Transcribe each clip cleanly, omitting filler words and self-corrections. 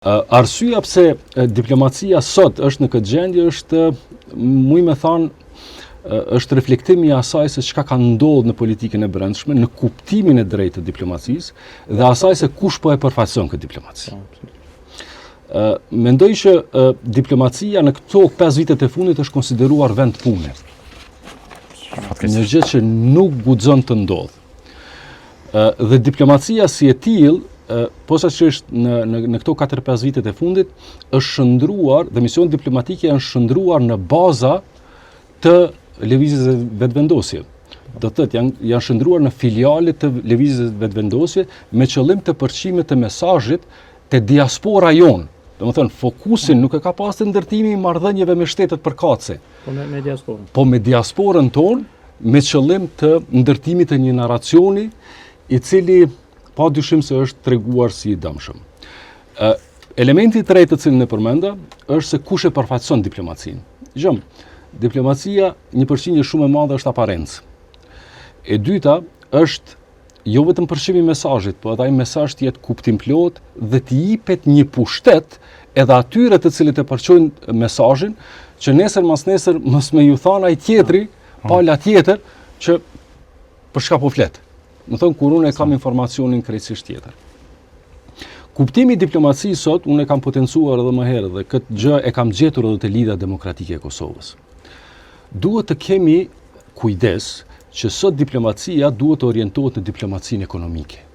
Arsyeja pse diplomacia sot është në këtë gjendje është, muj me thanë, është reflektimi i asaj se çka ka ndodhur në politikën e brendshme, në kuptimin e drejtë të diplomacisë dhe asaj se kush po e përfaqëson këtë diplomaci. Mendoj që diplomacia në këto 5 vitet e fundit është konsideruar vend pune. Një gjë që nuk guxon të ndodhë. Dhe diplomacia si e tillë, posaçërisht në këto 4-5 vitet e fundit, është shndruar, dhe misionet diplomatike janë shndruar në baza të lëvizjes së vetëvendosjes. Do të thotë janë shndruar në filiale të lëvizjes së vetëvendosjes me qëllim të përçimit të mesazhit te diaspora jonë. Domethënë fokusin nuk e ka pasur ndërtimi i marrëdhënieve me shtetet përkatëse. Me diasporën. Po me diasporën tonë, me qëllim të ndërtimit të një narracioni i cili pa dyshim se është treguar si i dëmshëm. Elementi i tretë të cilin e përmenda është se kush e përfaqëson diplomacinë. Dgjom, diplomacia një përqindje shumë e madhe është aparencë. E dyta është jo vetëm përçimi i mesazhit, po edhe ai mesazh të jetë kuptimplot dhe të jepet një pushtet edhe atyre të cilët e përçojnë mesazhin, që nesër mas nesër mos me ju thanë ai tjetri, pala tjetër që për çka po flet. Më thonë, kur unë e kam informacionin krejtësisht tjetër. Kuptimi i diplomacisë sot, unë e kam potencuar edhe më herë dhe këtë gjë e kam gjetur edhe te Lidhja Demokratike e Kosovës. Duhet të kemi kujdes që sot diplomacia duhet të orientohet në diplomacinë ekonomike.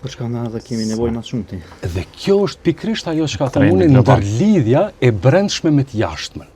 Për çka na edhe kemi nevojë më shumë ti. Dhe kjo është pikërisht ajo që ka thënë unë, ndërlidhja e brendshme me të jashtmen.